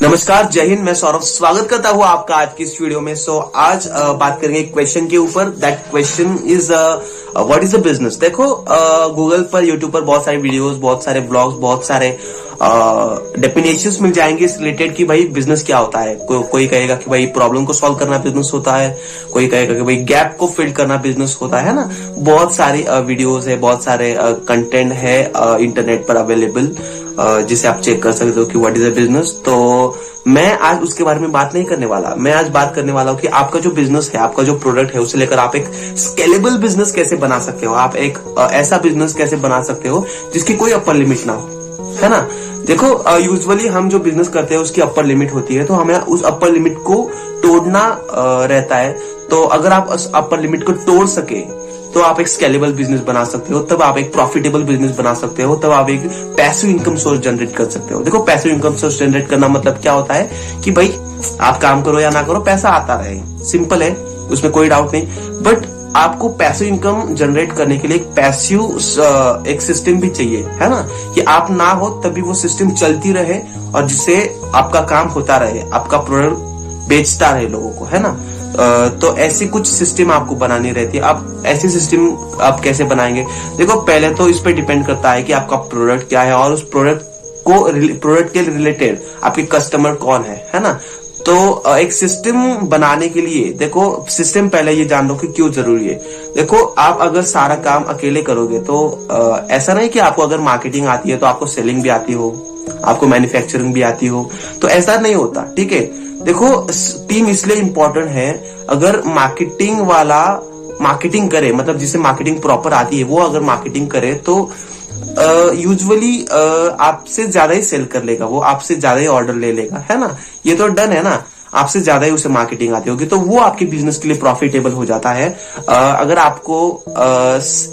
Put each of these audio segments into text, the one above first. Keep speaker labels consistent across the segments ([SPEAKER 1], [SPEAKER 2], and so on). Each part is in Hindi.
[SPEAKER 1] नमस्कार, जय हिंद। मैं सौरभ स्वागत करता हूँ आपका आज की इस वीडियो में। आज बात करेंगे एक क्वेश्चन के ऊपर। That question is what is a business. देखो, गूगल पर, यूट्यूब पर बहुत सारे वीडियोस, बहुत सारे ब्लॉग्स, बहुत सारे डेफिनेशंस मिल जाएंगे इस रिलेटेड कि भाई बिजनेस क्या होता है। कोई कहेगा कि भाई प्रॉब्लम को सॉल्व करना बिजनेस होता है, कोई कहेगा कि भाई गैप को फिल करना बिजनेस होता है ना। बहुत सारी वीडियोस है, बहुत सारे कंटेंट है इंटरनेट पर अवेलेबल, जिसे आप चेक कर सकते हो कि व्हाट इज अ बिजनेस। तो मैं आज उसके बारे में बात नहीं करने वाला। मैं आज बात करने वाला हूँ कि आपका जो बिजनेस है, आपका जो प्रोडक्ट है, उसे लेकर आप एक स्केलेबल बिजनेस कैसे बना सकते हो। आप एक ऐसा बिजनेस कैसे बना सकते हो जिसकी कोई अपर लिमिट ना हो, है ना। देखो, यूजुअली हम जो बिजनेस करते हैं उसकी अपर लिमिट होती है, तो हमें उस अपर लिमिट को तोड़ना रहता है। तो अगर आप उस अपर लिमिट को तोड़ सके तो आप एक स्केलेबल बिजनेस बना सकते हो, तब आप एक प्रॉफिटेबल बिजनेस बना सकते हो, तब आप एक पैसिव इनकम सोर्स जनरेट कर सकते हो। देखो, पैसिव इनकम सोर्स जनरेट करना मतलब क्या होता है कि भाई आप काम करो या ना करो, पैसा आता रहे। सिंपल है, उसमें कोई डाउट नहीं। बट आपको पैसिव इनकम जनरेट करने के लिए एक पैसिव एक सिस्टम भी चाहिए, है ना। कि आप ना हो तभी वो सिस्टम चलती रहे और जिससे आपका काम होता रहे, आपका प्रोडक्ट बेचता रहे लोगों को, है ना। तो ऐसी कुछ सिस्टम आपको बनानी रहती है। आप ऐसी सिस्टम आप कैसे बनाएंगे? देखो, पहले तो इस पे डिपेंड करता है कि आपका प्रोडक्ट क्या है और उस प्रोडक्ट के रिलेटेड आपके कस्टमर कौन है ना। तो एक सिस्टम बनाने के लिए, देखो, सिस्टम पहले ये जान लो कि क्यों जरूरी है। देखो, आप अगर सारा काम अकेले करोगे तो ऐसा नहीं कि आपको अगर मार्केटिंग आती है तो आपको सेलिंग भी आती हो, आपको मैन्युफैक्चरिंग भी आती हो, तो ऐसा नहीं होता। ठीक है, देखो, टीम इसलिए इंपॉर्टेंट है। अगर मार्केटिंग वाला मार्केटिंग करे, मतलब जिसे मार्केटिंग प्रॉपर आती है, वो अगर मार्केटिंग करे तो यूजुअली आपसे ज्यादा ही सेल कर लेगा, वो आपसे ज्यादा ही ऑर्डर ले लेगा, है ना। ये तो डन है ना, आपसे ज्यादा ही उसे मार्केटिंग आती होगी, तो वो आपके बिजनेस के लिए प्रॉफिटेबल हो जाता है। अगर आपको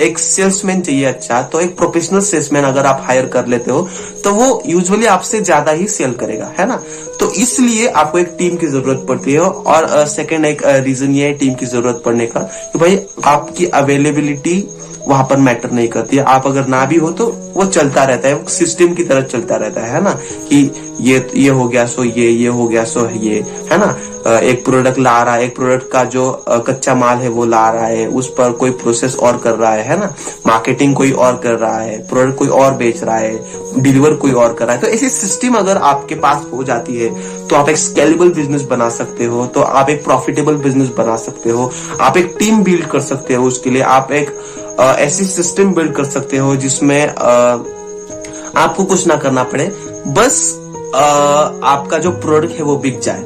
[SPEAKER 1] एक सेल्समैन चाहिए अच्छा, तो एक प्रोफेशनल सेल्समैन अगर आप हायर कर लेते हो तो वो यूजुअली आपसे ज्यादा ही सेल करेगा, है ना। तो इसलिए आपको एक टीम की जरूरत पड़ती है। और सेकंड एक रीजन ये है टीम की जरूरत पड़ने का कि भाई आपकी अवेलेबिलिटी वहां पर मैटर नहीं करती है। आप अगर ना भी हो तो वो चलता रहता है, सिस्टम की तरह चलता रहता है ना। कि ये हो गया सो ये हो गया सो ये, है ना। एक प्रोडक्ट ला रहा है, एक प्रोडक्ट का जो कच्चा माल है वो ला रहा है, उस पर कोई प्रोसेस और कर रहा है ना। मार्केटिंग कोई और कर रहा है, प्रोडक्ट कोई और बेच रहा है, डिलीवर कोई और कर रहा है। तो ऐसी सिस्टम अगर आपके पास हो जाती है तो आप एक स्केलेबल बिजनेस बना सकते हो, तो आप एक प्रॉफिटेबल बिजनेस बना सकते हो। आप एक टीम बिल्ड कर सकते हो, उसके लिए आप एक ऐसी सिस्टम बिल्ड कर सकते हो जिसमें आपको कुछ ना करना पड़े, बस आपका जो प्रोडक्ट है वो बिक जाए,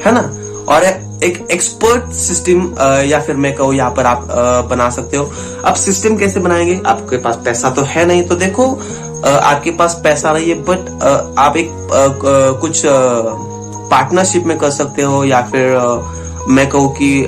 [SPEAKER 1] है ना। और एक एक्सपर्ट सिस्टम, या फिर मैं कहूँ यहाँ पर आप बना सकते हो। अब सिस्टम कैसे बनाएंगे? आपके पास पैसा तो है नहीं, तो देखो, आपके पास पैसा नहीं है, बट आप एक कुछ पार्टनरशिप में कर सकते हो, या फिर मैं कहूँ कि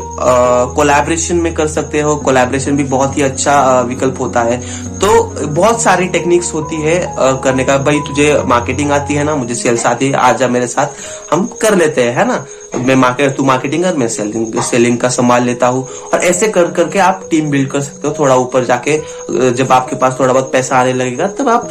[SPEAKER 1] कोलैबोरेशन में कर सकते हो। कोलैबोरेशन भी बहुत ही अच्छा विकल्प होता है। तो बहुत सारी टेक्निक्स होती है करने का। भाई तुझे मार्केटिंग आती है ना, मुझे सेल्स आती है, आजा मेरे साथ, हम कर लेते हैं, है ना। तू मार्केटिंग कर, मैं सेलिंग का संभाल लेता हूँ। और ऐसे कर करके आप टीम बिल्ड कर सकते हो। थोड़ा ऊपर जाके जब आपके पास थोड़ा बहुत पैसा आने लगेगा तब आप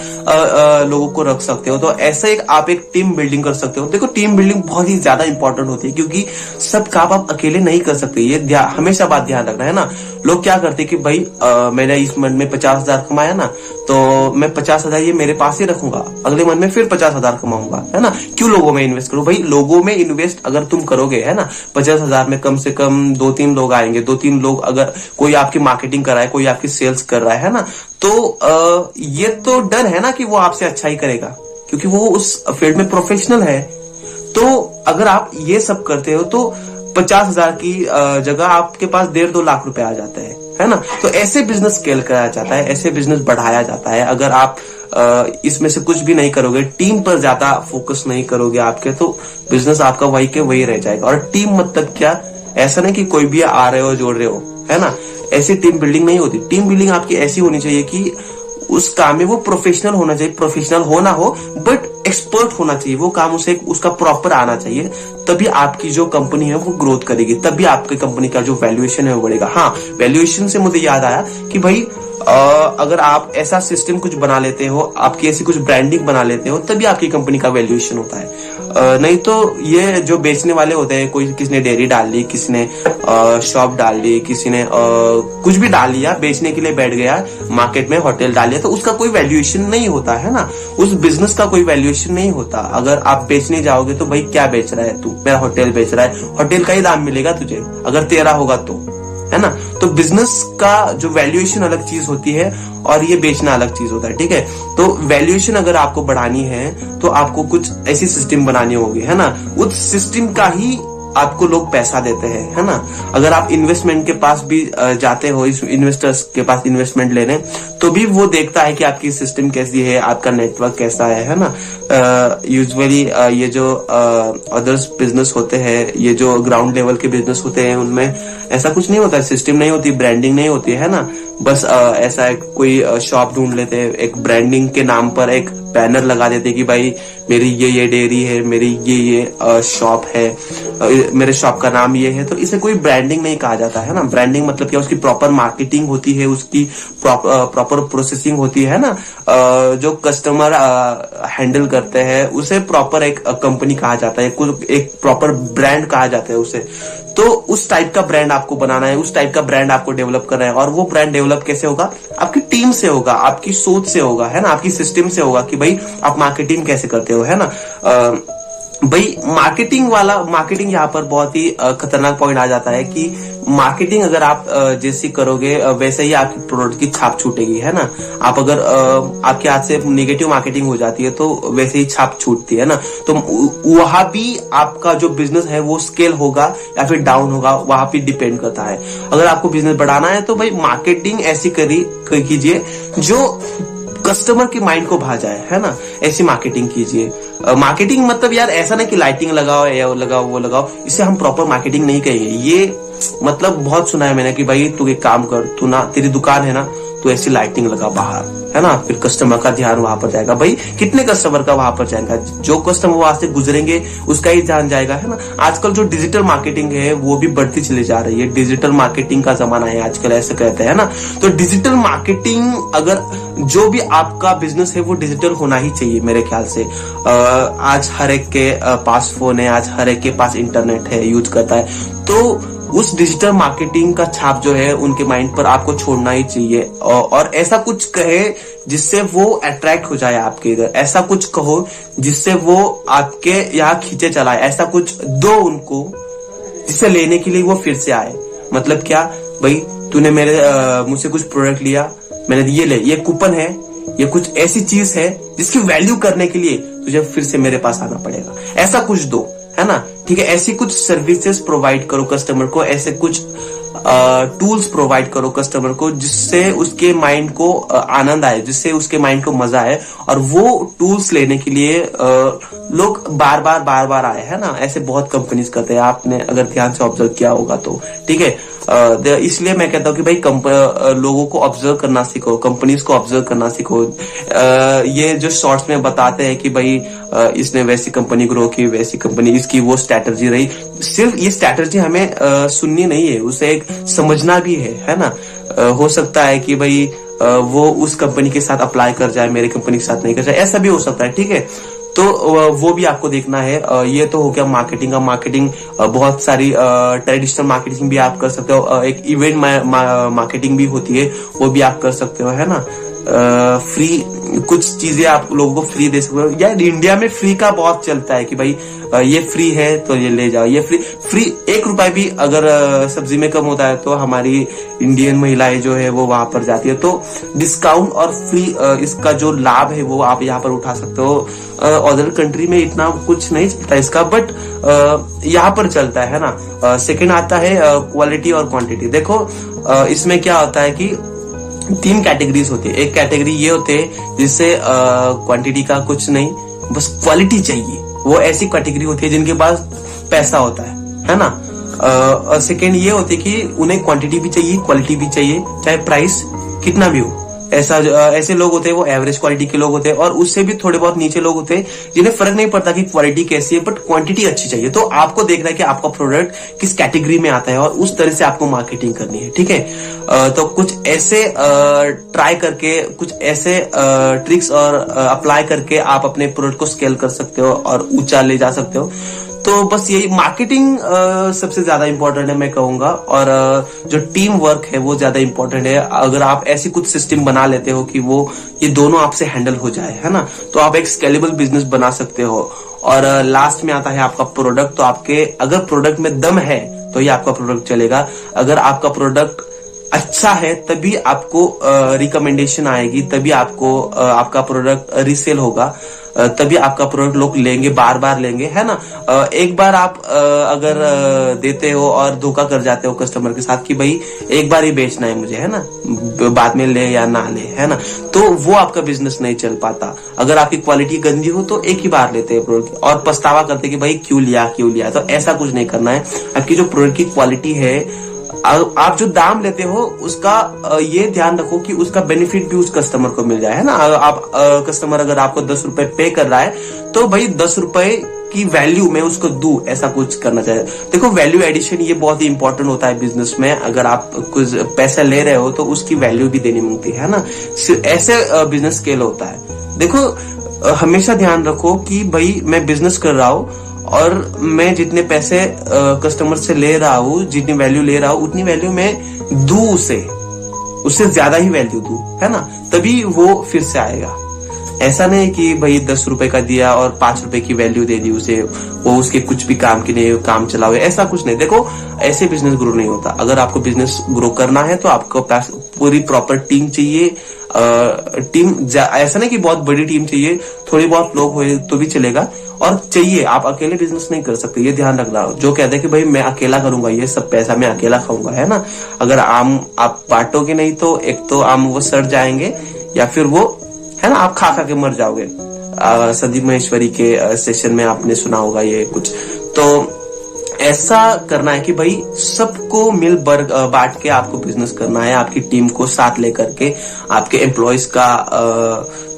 [SPEAKER 1] लोगों को रख सकते हो। तो ऐसे आप एक टीम बिल्डिंग कर सकते हो। देखो, टीम बिल्डिंग बहुत ही ज्यादा इंपॉर्टेंट होती है, क्योंकि सब काम आप अकेले नहीं कर सकते। ये हमेशा बात ध्यान रखना, है ना। लोग क्या करते कि भाई मैंने इस मंथ में 50,000 कमाया ना, तो मैं 50,000 ये मेरे पास ही रखूंगा, अगले मंथ में फिर 50,000 कमाऊंगा, है ना। क्यों लोगों में इन्वेस्ट करूं? भाई लोगों में इन्वेस्ट अगर तुम करोगे, है ना, 50,000 में कम से कम 2-3 लोग आएंगे। 2-3 लोग, अगर कोई आपकी मार्केटिंग कर रहा है, कोई आपकी सेल्स कर रहा है ना, तो ये तो डर है ना कि वो आपसे अच्छा ही करेगा, क्योंकि वो उस फील्ड में प्रोफेशनल है। तो अगर आप ये सब करते हो तो 50,000 की जगह आपके पास 1.5-2 लाख रुपए आ जाते हैं, है ना। तो ऐसे बिजनेस स्केल कराया जाता है, ऐसे बिजनेस बढ़ाया जाता है। अगर आप इसमें से कुछ भी नहीं करोगे, टीम पर ज्यादा फोकस नहीं करोगे आपके, तो बिजनेस आपका वही के वही रह जाएगा। और टीम मतलब क्या? ऐसा नहीं कि कोई भी आ रहे हो जोड़ रहे हो, है ना। ऐसी टीम बिल्डिंग नहीं होती। टीम बिल्डिंग आपकी ऐसी होनी चाहिए कि उस काम में वो प्रोफेशनल होना चाहिए। प्रोफेशनल हो ना हो, बट एक्सपर्ट होना चाहिए। वो काम उसे उसका प्रॉपर आना चाहिए, तभी आपकी जो कंपनी है वो ग्रोथ करेगी, तभी आपकी कंपनी का जो वैल्यूएशन है वो बढ़ेगा। हाँ, वैल्यूएशन से मुझे याद आया कि भाई अगर आप ऐसा सिस्टम कुछ बना लेते हो, आपकी ऐसी कुछ ब्रांडिंग बना लेते हो, तभी आपकी कंपनी का वैल्यूएशन होता है। नहीं तो ये जो बेचने वाले होते हैं, कोई किसी ने डेयरी डाल ली, किसी ने शॉप डाल ली, किसी ने कुछ भी डाल लिया, बेचने के लिए बैठ गया मार्केट में, होटल डाल लिया, तो उसका कोई वैल्यूएशन नहीं होता है ना, उस बिजनेस का कोई वैल्यूएशन नहीं होता। अगर आप बेचने जाओगे तो भाई क्या बेच रहा है तू, मेरा होटल बेच रहा है, होटल का ही दाम मिलेगा तुझे अगर तेरा होगा तो, है ना। तो बिजनेस का जो वैल्यूएशन अलग चीज होती है और ये बेचना अलग चीज होता है, ठीक है। तो वैल्यूएशन अगर आपको बढ़ानी है तो आपको कुछ ऐसी सिस्टम बनानी होगी, है ना। उस सिस्टम का ही आपको लोग पैसा देते हैं, है ना। अगर आप इन्वेस्टमेंट के पास भी जाते हो, इस इन्वेस्टर्स के पास इन्वेस्टमेंट लेने, तो भी वो देखता है कि आपकी सिस्टम कैसी है, आपका नेटवर्क कैसा है ना। यूजुअली ये जो अदर्स बिजनेस होते हैं, ये जो ग्राउंड लेवल के बिजनेस होते हैं, उनमें ऐसा कुछ नहीं होता, सिस्टम नहीं होती, ब्रांडिंग नहीं होती है ना। बस ऐसा है, कोई शॉप ढूंढ लेते हैं, एक ब्रांडिंग के नाम पर एक बैनर लगा देते कि भाई मेरी ये डेयरी है, मेरी ये शॉप है, मेरे शॉप का नाम ये है। तो इसे कोई ब्रांडिंग नहीं कहा जाता है ना। ब्रांडिंग मतलब क्या, उसकी प्रॉपर मार्केटिंग होती है, उसकी प्रॉपर प्रोसेसिंग होती है ना। जो कस्टमर हैंडल करते हैं उसे प्रॉपर एक कंपनी कहा जाता है, एक प्रॉपर ब्रांड कहा जाता है उसे। तो उस टाइप का ब्रांड आपको बनाना है, उस टाइप का ब्रांड आपको डेवलप करना है। और वो ब्रांड डेवलप कैसे होगा, आपकी टीम से होगा, आपकी सोच से होगा, है ना, आपकी सिस्टम से होगा कि भाई आप मार्केटिंग कैसे करते हो, है ना। भाई मार्केटिंग यहाँ पर बहुत ही खतरनाक पॉइंट आ जाता है कि मार्केटिंग अगर आप जैसी करोगे वैसे ही आपकी प्रोडक्ट की छाप छूटेगी, है ना। आप अगर आपके हाथ से नेगेटिव मार्केटिंग हो जाती है तो वैसे ही छाप छूटती है ना। तो वहां भी आपका जो बिजनेस है वो स्केल होगा या फिर डाउन होगा, वहां पे डिपेंड करता है। अगर आपको बिजनेस बढ़ाना है तो भाई मार्केटिंग ऐसी कीजिए जो कस्टमर के माइंड को भा जाए, है ना। ऐसी मार्केटिंग कीजिए। मार्केटिंग मतलब यार ऐसा नहीं कि लाइटिंग लगाओ, ये लगाओ, वो लगाओ, इसे हम प्रॉपर मार्केटिंग नहीं कहेंगे। ये मतलब बहुत सुना है मैंने कि भाई तू एक काम कर, तू ना, तेरी दुकान है ना, तो ऐसी लाइटिंग लगा बाहर, है ना, फिर कस्टमर का ध्यान वहां पर जाएगा। भाई कितने कस्टमर का वहां पर जाएगा, जो कस्टमर वहां से गुजरेंगे उसका ही ध्यान जाएगा, है ना। आजकल जो डिजिटल मार्केटिंग है वो भी बढ़ती चली जा रही है, डिजिटल मार्केटिंग का जमाना है आजकल, ऐसे कहते हैं ना। तो डिजिटल मार्केटिंग, अगर जो भी आपका बिजनेस है वो डिजिटल होना ही चाहिए मेरे ख्याल से। आज हर एक के पास फोन है, आज हर एक के पास इंटरनेट है, यूज करता है। तो उस डिजिटल मार्केटिंग का छाप जो है उनके माइंड पर आपको छोड़ना ही चाहिए। और ऐसा कुछ कहे जिससे वो अट्रैक्ट हो जाए आपके इधर, ऐसा कुछ कहो जिससे वो आपके यहाँ खींचे चलाए, ऐसा कुछ दो उनको जिससे लेने के लिए वो फिर से आए। मतलब क्या, भाई तूने मुझसे कुछ प्रोडक्ट लिया, मैंने ये ले, ये कूपन है, ये कुछ ऐसी चीज है जिसकी वैल्यू करने के लिए तुझे फिर से मेरे पास आना पड़ेगा, ऐसा कुछ दो, है ना। ठीक है, ऐसी कुछ सर्विसेज प्रोवाइड करो कस्टमर को, ऐसे कुछ टूल्स प्रोवाइड करो कस्टमर को जिससे उसके माइंड को आनंद आए, जिससे उसके माइंड को मजा आए और वो टूल्स लेने के लिए लोग बार बार आए, है ना। ऐसे बहुत कंपनीज करते हैं, आपने अगर ध्यान से ऑब्जर्व किया होगा तो, ठीक है। इसलिए मैं कहता हूँ कि भाई लोगों को ऑब्जर्व करना सीखो, कंपनीज को ऑब्जर्व करना सीखो। ये जो शॉर्ट्स में बताते हैं कि भाई इसने वैसी कंपनी ग्रो की, वैसी कंपनी, इसकी वो स्ट्रैटेजी रही, सिर्फ ये स्ट्रैटेजी हमें सुननी नहीं है, उसे एक समझना भी है ना। हो सकता है कि भाई वो उस कंपनी के साथ अप्लाई कर जाए, मेरी कंपनी के साथ नहीं कर जाए, ऐसा भी हो सकता है, ठीक है। तो वो भी आपको देखना है। ये तो हो गया मार्केटिंग का। मार्केटिंग बहुत सारी ट्रेडिशनल मार्केटिंग भी आप कर सकते हो, एक इवेंट मार्केटिंग भी होती है, वो भी आप कर सकते हो, है ना। फ्री कुछ चीजें आप लोगों को फ्री दे सकते हो। यार इंडिया में फ्री का बहुत चलता है कि भाई ये फ्री है तो ये ले जाओ, ये फ्री 1 रुपए भी अगर सब्जी में कम होता है तो हमारी इंडियन महिलाएं जो है वो वहां पर जाती है। तो डिस्काउंट और फ्री इसका जो लाभ है वो आप यहाँ पर उठा सकते हो। अदर कंट्री में इतना कुछ नहीं चलता इसका, बट यहाँ पर चलता है ना। सेकंड आता है क्वालिटी और क्वांटिटी। देखो इसमें क्या होता है कि 3 कैटेगरीज होती है। एक कैटेगरी ये होते हैं जिससे क्वांटिटी का कुछ नहीं, बस क्वालिटी चाहिए, वो ऐसी कैटेगरी होती है जिनके पास पैसा होता है ना। और सेकेंड ये होती है कि उन्हें क्वांटिटी भी चाहिए, क्वालिटी भी चाहिए, चाहे प्राइस कितना भी हो, ऐसे लोग होते हैं वो एवरेज क्वालिटी के लोग होते हैं, और उससे भी थोड़े बहुत नीचे लोग होते हैं जिन्हें फर्क नहीं पड़ता कि क्वालिटी कैसी है, बट क्वांटिटी अच्छी चाहिए। तो आपको देखना है कि आपका प्रोडक्ट किस कैटेगरी में आता है और उस तरह से आपको मार्केटिंग करनी है, ठीक है। तो कुछ ऐसे ट्राई करके, कुछ ऐसे ट्रिक्स और अप्लाई करके आप अपने प्रोडक्ट को स्केल कर सकते हो और ऊंचा ले जा सकते हो। तो बस यही मार्केटिंग सबसे ज्यादा इंपॉर्टेंट है मैं कहूंगा, और जो टीम वर्क है वो ज्यादा इंपॉर्टेंट है। अगर आप ऐसी कुछ सिस्टम बना लेते हो कि वो ये दोनों आपसे हैंडल हो जाए, है ना, तो आप एक स्केलेबल बिजनेस बना सकते हो। और लास्ट में आता है आपका प्रोडक्ट। तो आपके अगर प्रोडक्ट में दम है तो ही आपका प्रोडक्ट चलेगा। अगर आपका प्रोडक्ट अच्छा है तभी आपको रिकमेंडेशन आएगी, तभी आपको आपका प्रोडक्ट रीसेल होगा, तभी आपका प्रोडक्ट लोग लेंगे, बार बार लेंगे, है ना। एक बार आप अगर देते हो और धोखा कर जाते हो कस्टमर के साथ कि भाई एक बार ही बेचना है मुझे, है ना, बाद में ले या ना ले, है ना, तो वो आपका बिजनेस नहीं चल पाता। अगर आपकी क्वालिटी गंदी हो तो एक ही बार लेते हैं प्रोडक्ट और पछतावा करते कि भाई क्यों लिया। तो ऐसा कुछ नहीं करना है। आपकी जो प्रोडक्ट की क्वालिटी है, आप जो दाम लेते हो उसका ये ध्यान रखो कि उसका बेनिफिट भी उस कस्टमर को मिल जाए, है ना। आप कस्टमर अगर आपको 10 रुपए पे कर रहा है तो भाई 10 रुपए की वैल्यू मैं उसको दूं, ऐसा कुछ करना चाहिए। देखो वैल्यू एडिशन ये बहुत ही इंपॉर्टेंट होता है बिजनेस में। अगर आप कुछ पैसा ले रहे हो तो उसकी वैल्यू भी देनी मिलती है ना, ऐसे बिजनेस स्केल होता है। देखो हमेशा ध्यान रखो कि भाई मैं बिजनेस कर रहा हूँ और मैं जितने पैसे कस्टमर से ले रहा हूँ, जितनी वैल्यू ले रहा हूँ, उतनी वैल्यू मैं दूं उससे ज्यादा ही वैल्यू दूं, है ना, तभी वो फिर से आएगा। ऐसा नहीं कि भाई 10 रुपए का दिया और 5 रुपए की वैल्यू दे दी उसे, वो उसके कुछ भी काम के नहीं, काम चलाओ, ऐसा कुछ नहीं। देखो ऐसे बिजनेस ग्रो नहीं होता। अगर आपको बिजनेस ग्रो करना है तो आपको पूरी प्रॉपर टीम चाहिए। टीम ऐसा नहीं कि बहुत बड़ी टीम चाहिए, थोड़ी बहुत लोग हुए तो भी चलेगा, और चाहिए। आप अकेले बिजनेस नहीं कर सकते, ये ध्यान रखना। जो कहते हैं कि भाई मैं अकेला करूंगा ये सब पैसा, मैं अकेला खाऊंगा, है ना, अगर आम आप बांटोगे नहीं तो एक तो आम वो सड़ जाएंगे या फिर वो, है ना, आप खा खा के मर जाओगे। संदीप महेश्वरी के सेशन में आपने सुना होगा ये कुछ। तो ऐसा करना है कि भाई सबको मिल बांट के आपको बिजनेस करना है, आपकी टीम को साथ लेकर के, आपके एम्प्लॉयज का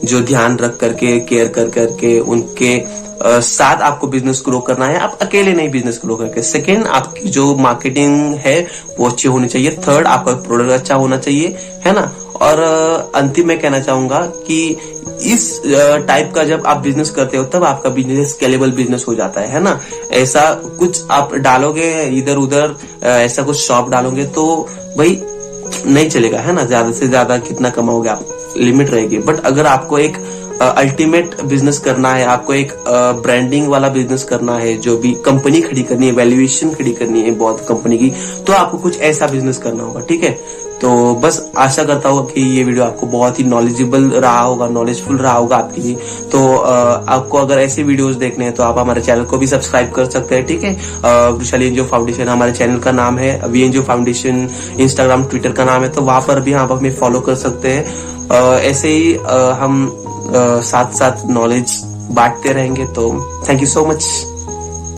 [SPEAKER 1] जो ध्यान रख करके, केयर कर करके उनके साथ आपको बिजनेस ग्रो करना है। आप अकेले नहीं बिजनेस ग्रो करके। सेकंड, आपकी जो मार्केटिंग है वो अच्छी होनी चाहिए। थर्ड, आपका प्रोडक्ट अच्छा होना चाहिए, है ना। और अंतिम मैं कहना चाहूंगा कि इस टाइप का जब आप बिजनेस करते हो तब आपका बिजनेस स्केलेबल बिजनेस हो जाता है ना। ऐसा कुछ आप डालोगे इधर उधर, ऐसा कुछ शॉप डालोगे तो भाई नहीं चलेगा, है ना। ज्यादा से ज्यादा कितना कमाओगे आप, लिमिट रहेगी। बट अगर आपको एक अल्टीमेट बिजनेस करना है, आपको एक ब्रांडिंग वाला बिजनेस करना है, जो भी कंपनी खड़ी करनी है, वैल्यूएशन खड़ी करनी है बहुत कंपनी की, तो आपको कुछ ऐसा बिजनेस करना होगा, ठीक है। तो बस आशा करता हूँ कि ये वीडियो आपको बहुत ही नॉलेजेबल रहा होगा, नॉलेजफुल रहा होगा आपके लिए। तो आपको अगर ऐसे वीडियोस देखने हैं तो आप हमारे चैनल को भी सब्सक्राइब कर सकते हैं, ठीक है। वृषाली एनजीओ फाउंडेशन हमारे चैनल का नाम है, वीएनजीओ फाउंडेशन इंस्टाग्राम ट्विटर का नाम है, तो वहां पर भी आप हमें फॉलो कर सकते हैं। ऐसे ही हम साथ साथ नॉलेज बांटते रहेंगे। तो थैंक यू सो मच।